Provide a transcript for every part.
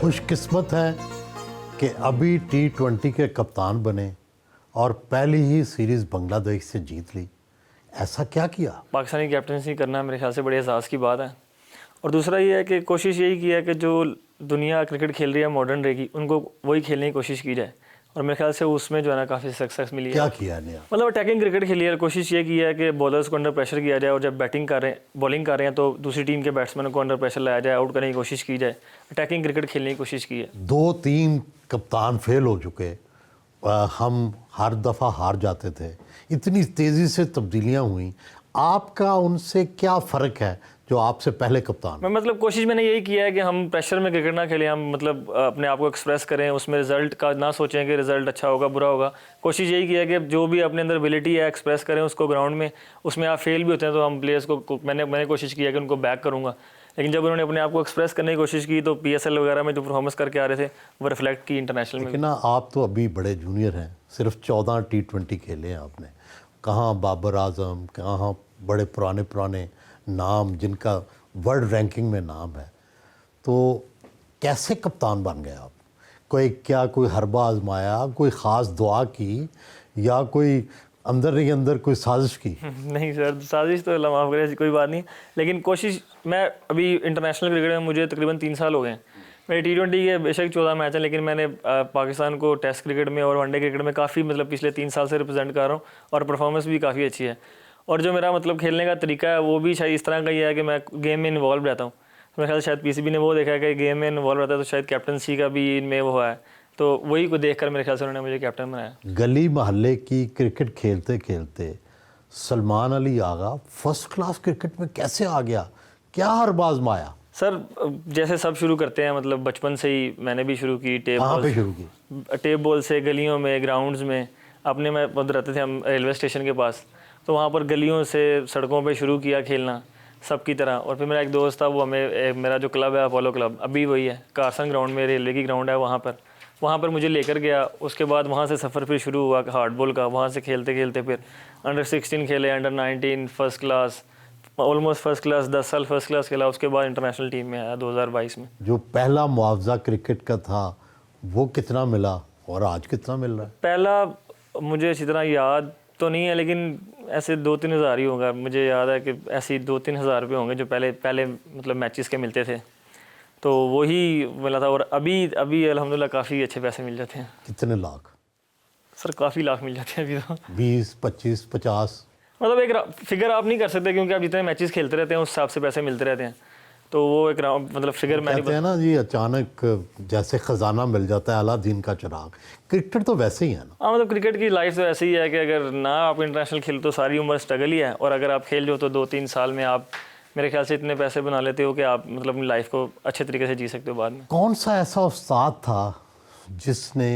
खुशकिस्मत हैं कि अभी T20 के कप्तान बने और पहली ही सीरीज़ बांग्लादेश से जीत ली। ऐसा क्या किया? पाकिस्तानी कैप्टनसी करना मेरे ख्याल से बड़े एहसास की बात है। और दूसरा ये है कि कोशिश यही की है कि जो दुनिया क्रिकेट खेल रही है मॉडर्न रहेगी, उनको वही खेलने की कोशिश की जाए। और मेरे ख्याल से उसमें जो है ना काफ़ी सक्सेस मिली है। क्या किया नया? मतलब अटैकिंग क्रिकेट खेली है। कोशिश ये की है कि बॉलर्स को अंडर प्रेशर किया जाए, और जब बॉलिंग कर रहे हैं तो दूसरी टीम के बैट्समैनों को अंडर प्रेशर लाया जाए, आउट करने की कोशिश की जाए। अटैकिंग क्रिकेट खेलने की कोशिश की है। 2-3 कप्तान फेल हो चुके, हम हर दफ़ा हार जाते थे, इतनी तेज़ी से तब्दीलियाँ हुई, आपका उनसे क्या फ़र्क है जो आपसे पहले कप्तान? मैं मतलब कोशिश मैंने यही किया है कि हम प्रेशर में क्रिकेट ना खेलें, हम मतलब अपने आप को एक्सप्रेस करें, उसमें रिजल्ट का ना सोचें कि रिजल्ट अच्छा होगा बुरा होगा। कोशिश यही की है कि जो भी अपने अंदर एबिलिटी है एक्सप्रेस करें उसको ग्राउंड में। उसमें आप फेल भी होते हैं तो हम प्लेयर्स को मैंने कोशिश की है कि उनको बैक करूँगा। लेकिन जब उन्होंने अपने आप को एक्सप्रेस करने की कोशिश की तो PSL वगैरह में जो परफॉर्मेंस करके आ रहे थे वो रिफ्लेक्ट की इंटरनेशनल में। लेकिन ना आप तो अभी बड़े जूनियर हैं, सिर्फ 14 T20 खेले हैं आपने। कहाँ बाबर आजम, कहाँ बड़े पुराने नाम जिनका वर्ल्ड रैंकिंग में नाम है, तो कैसे कप्तान बन गए आप? कोई हरबा आजमाया, कोई ख़ास दुआ की, या कोई अंदर ही अंदर कोई साजिश की? नहीं सर, साजिश तो अल्लाह माफ़ करे, ऐसी कोई बात नहीं। लेकिन कोशिश, मैं अभी इंटरनेशनल क्रिकेट में मुझे तकरीबन 3 साल हो गए हैं। मेरे T20 के बेशक 14 मैच हैं, लेकिन मैंने पाकिस्तान को टेस्ट क्रिकेट में और वनडे क्रिकेट में काफ़ी मतलब पिछले 3 साल से रिप्रेजेंट कर रहा हूँ, और परफॉर्मेंस भी काफ़ी अच्छी है। और जो मेरा मतलब खेलने का तरीका है वो भी शायद इस तरह का ही है कि मैं गेम में इन्वॉल्व रहता हूँ। मेरे ख्याल शायद PCB ने वो देखा है कि गेम में इन्वॉल्व रहता है, तो शायद कैप्टनसी का भी इनमें वो है, तो वही को देख कर मेरे ख्याल से उन्होंने मुझे कैप्टन बनाया। गली मोहल्ले की क्रिकेट खेलते खेलते Salman Ali Agha first class cricket में कैसे आ गया? क्या हरबा आजमाया? सर जैसे सब शुरू करते हैं, मतलब बचपन से ही मैंने भी शुरू की। टेप बॉल से गलियों में, ग्राउंड्स में। अपने में रहते थे हम रेलवे स्टेशन के पास, तो वहाँ पर गलियों से सड़कों पे शुरू किया खेलना सब की तरह। और फिर मेरा एक दोस्त था, वो मेरा जो क्लब है अपोलो क्लब, अभी वही है, कारसन ग्राउंड में रेलवे की ग्राउंड है, वहाँ पर मुझे लेकर गया। उसके बाद वहाँ से सफ़र फिर शुरू हुआ हार्ड बॉल का। वहाँ से खेलते खेलते फिर अंडर 16 खेले, under 19 first class, almost first class, 10 साल फर्स्ट क्लास खेला। उसके बाद इंटरनेशनल टीम में आया 2022 में। जो पहला मुआवजा क्रिकेट का था वो कितना मिला और आज कितना मिल रहा है? पहला मुझे अच्छी तरह याद तो नहीं है, लेकिन ऐसे 2-3 हज़ार ही होगा। मुझे याद है कि ऐसे 2-3 हज़ार रुपये होंगे जो पहले मतलब मैचेस के मिलते थे, तो वही मिला था। और अभी अल्हम्दुलिल्लाह काफ़ी अच्छे पैसे मिल जाते हैं। कितने लाख? सर काफ़ी लाख मिल जाते हैं अभी तो। 20, 25, 50? मतलब एक फिगर आप नहीं कर सकते, क्योंकि आप जितने मैचेस खेलते रहते हैं उस हिसाब से पैसे मिलते रहते हैं, तो वो एक मतलब फिगर मैं नहीं कहते हैं ना जी, अचानक जैसे ख़जाना मिल जाता है अलादीन का चिराग। क्रिकेट तो वैसे ही है ना? हाँ, मतलब क्रिकेट की लाइफ तो ऐसी ही है कि अगर ना आप इंटरनेशनल खेल तो सारी उम्र स्ट्रगल ही है, और अगर आप खेल जो तो 2-3 साल में आप मेरे ख्याल से इतने पैसे बना लेते हो कि आप मतलब अपनी लाइफ को अच्छे तरीके से जी सकते हो बाद में। कौन सा ऐसा उस्ताद था जिसने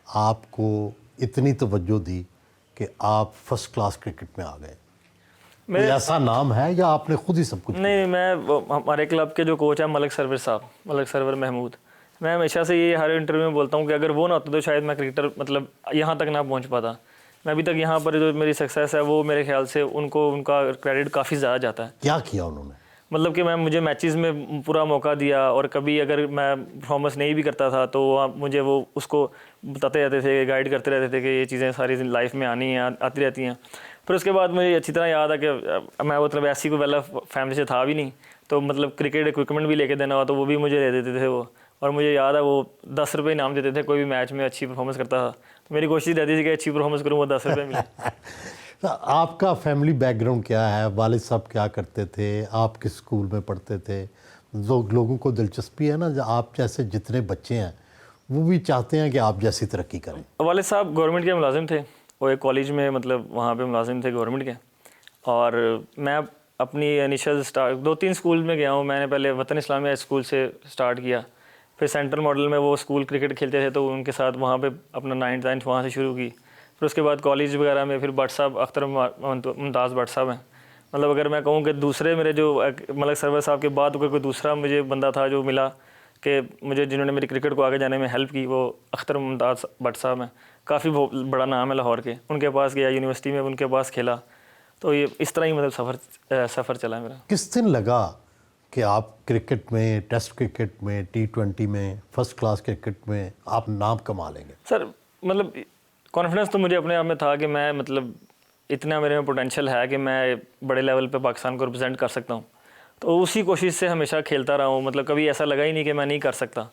आपको इतनी तवज्जो दी कि आप फर्स्ट क्लास क्रिकेट में आ गए? कोई ऐसा नाम है या आपने खुद ही सब कुछ? नहीं, मैं हमारे क्लब के जो कोच हैं मलिक सरवर महमूद, मैं हमेशा से ये हर इंटरव्यू में बोलता हूँ कि अगर वो ना होता तो शायद मैं क्रिकेटर मतलब यहाँ तक ना पहुँच पाता। मैं अभी तक यहाँ पर जो मेरी सक्सेस है वो मेरे ख्याल से उनका क्रेडिट काफ़ी ज़्यादा जाता है। क्या किया उन्होंने? मतलब कि मुझे मैचेस में पूरा मौका दिया, और कभी अगर मैं परफॉर्मेंस नहीं भी करता था तो मुझे वो उसको बताते रहते थे, गाइड करते रहते थे कि ये चीज़ें सारी लाइफ में आनी हैं, आती रहती हैं। फिर उसके बाद मुझे अच्छी तरह याद है कि मैं मतलब ऐसी कोई पहला फैमिली से था भी नहीं, तो मतलब क्रिकेट इक्विपमेंट भी लेके देना हो तो वो भी मुझे दे देते थे वो। और मुझे याद है वो 10 रुपये इनाम देते थे कोई भी मैच में अच्छी परफॉर्मेंस करता था, तो मेरी कोशिश रहती थी कि अच्छी परफॉर्मेंस करूँ, वो 10 रुपये मिले। आपका फैमिली बैकग्राउंड क्या है? वालिद साहब क्या करते थे? आप किस स्कूल में पढ़ते थे? जो लोगों को दिलचस्पी है ना, आप जैसे जितने बच्चे हैं वो भी चाहते हैं कि आप जैसी तरक्की करें। वालिद साहब गवर्नमेंट के मुलाजिम थे, वो एक कॉलेज में मतलब वहाँ पे मुलाजिम थे गवर्नमेंट के। और मैं अपनी इनिशियल स्टार्ट 2-3 स्कूल में गया हूँ। मैंने पहले वतन इस्लामिया स्कूल से स्टार्ट किया, फिर सेंट्रल मॉडल में वो स्कूल क्रिकेट खेलते थे तो उनके साथ वहाँ पे अपना 9th वहाँ से शुरू की। फिर उसके बाद कॉलेज वगैरह में फिर भट्ट साहब, अख्तर मुमताज़ भट्ट साहब हैं। मतलब अगर मैं कहूँ कि दूसरे मेरे जो मलिक सरवर साहब के बाद कोई दूसरा मुझे बंदा था जो मिला कि मुझे जिन्होंने मेरी क्रिकेट को आगे जाने में हेल्प की, वो अख्तर मुमताज़ भट्ट साहब हैं। काफ़ी बड़ा नाम है लाहौर के, उनके पास गया, यूनिवर्सिटी में उनके पास खेला, तो ये इस तरह ही मतलब सफ़र चला है मेरा। किस दिन लगा कि आप क्रिकेट में, टेस्ट क्रिकेट में, T20 में, फर्स्ट क्लास क्रिकेट में आप नाम कमा लेंगे? सर मतलब कॉन्फिडेंस तो मुझे अपने आप में था कि मैं मतलब इतना मेरे में पोटेंशियल है कि मैं बड़े लेवल पे पाकिस्तान को रिप्रेजेंट कर सकता हूँ। तो उसी कोशिश से हमेशा खेलता रहा हूँ, मतलब कभी ऐसा लगा ही नहीं कि मैं नहीं कर सकता।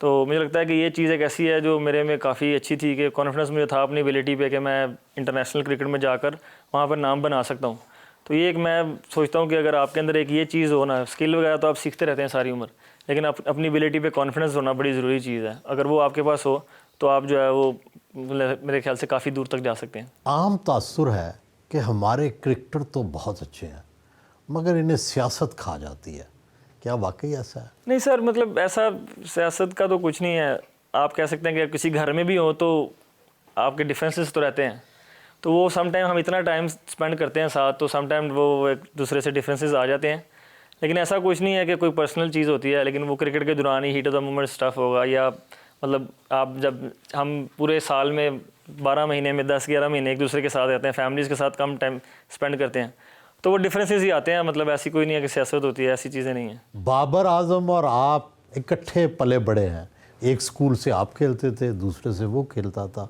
तो मुझे लगता है कि ये चीज़ एक ऐसी है जो मेरे में काफ़ी अच्छी थी कि कॉन्फिडेंस मुझे था अपनी एबिलिटी पे कि मैं इंटरनेशनल क्रिकेट में जाकर वहाँ पर नाम बना सकता हूँ। तो ये एक मैं सोचता हूँ कि अगर आपके अंदर एक ये चीज़ हो ना, स्किल वगैरह तो आप सीखते रहते हैं सारी उम्र, लेकिन अपनी एबिलिटी पे कॉन्फिडेंस होना बड़ी ज़रूरी चीज़ है। अगर वो आपके पास हो तो आप जो है वो मेरे ख्याल से काफ़ी दूर तक जा सकते हैं। आम तासुर है कि हमारे क्रिकेटर तो बहुत अच्छे हैं मगर इन्हें सियासत खा जाती है, क्या वाकई ऐसा है? नहीं सर, मतलब ऐसा सियासत का तो कुछ नहीं है। आप कह सकते हैं कि किसी घर में भी हो तो आपके डिफरेंसेस तो रहते हैं, तो वो सम टाइम हम इतना टाइम स्पेंड करते हैं साथ, तो सम टाइम वो एक दूसरे से डिफरेंसेस आ जाते हैं। लेकिन ऐसा कुछ नहीं है कि कोई पर्सनल चीज़ होती है, लेकिन वो क्रिकेट के दौरान ही heat of the moment stuff होगा, या मतलब आप जब हम पूरे साल में 12 महीने में 10-11 महीने एक दूसरे के साथ रहते हैं, फैमिलीज़ के साथ कम टाइम स्पेंड करते हैं, तो वो डिफरेंसेस ही आते हैं। मतलब ऐसी कोई नहीं है कि सियासत होती है, ऐसी चीज़ें नहीं हैं। बाबर आजम और आप इकट्ठे पले बड़े हैं, एक स्कूल से आप खेलते थे, दूसरे से वो खेलता था।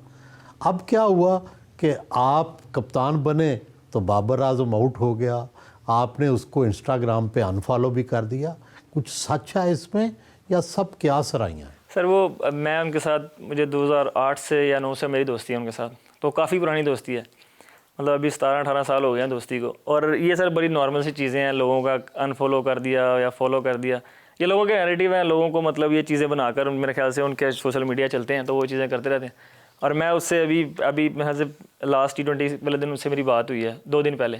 अब क्या हुआ कि आप कप्तान बने तो बाबर आजम आउट हो गया, आपने उसको इंस्टाग्राम पे अनफॉलो भी कर दिया। कुछ सच है इसमें या सब क्या सराइयाँ? सर वो मैं उनके साथ, मुझे 2008 से या 9 से मेरी दोस्ती है उनके साथ, तो काफ़ी पुरानी दोस्ती है। मतलब अभी 17-18 साल हो गए हैं दोस्ती को। और ये सर बड़ी नॉर्मल सी चीज़ें हैं, लोगों का अनफॉलो कर दिया या फॉलो कर दिया, ये लोगों के नैरेटिव हैं। लोगों को मतलब ये चीज़ें बनाकर मेरे ख्याल से उनके सोशल मीडिया चलते हैं, तो वो चीज़ें करते रहते हैं। और मैं उससे अभी मैं से लास्ट T20 वाले दिन उससे मेरी बात हुई है 2 दिन पहले,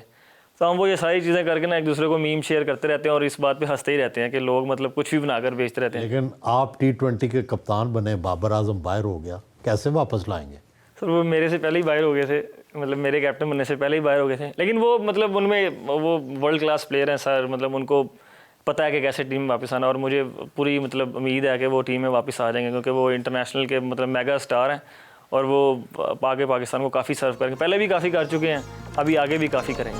तो हम वो ये सारी चीज़ें करके ना एक दूसरे को मीम शेयर करते रहते हैं और इस बात पे हंसते ही रहते हैं कि लोग मतलब कुछ भी बनाकर बेचते रहते हैं। लेकिन आप T20 के कप्तान बने, बाबर आजम बाहर हो गया, कैसे वापस लाएंगे? सर वो मेरे से पहले ही बाहर हो गए थे, मतलब मेरे कैप्टन बनने से पहले ही बाहर हो गए थे। लेकिन वो मतलब उनमें वो वर्ल्ड क्लास प्लेयर हैं सर, मतलब उनको पता है कि कैसे टीम में वापस आना, और मुझे पूरी मतलब उम्मीद है कि वो टीम में वापस आ जाएंगे, क्योंकि वो इंटरनेशनल के मतलब मेगा स्टार हैं और वो आगे पाकिस्तान को काफ़ी सर्व करेंगे। पहले भी काफ़ी कर चुके हैं, अभी आगे भी काफ़ी करेंगे।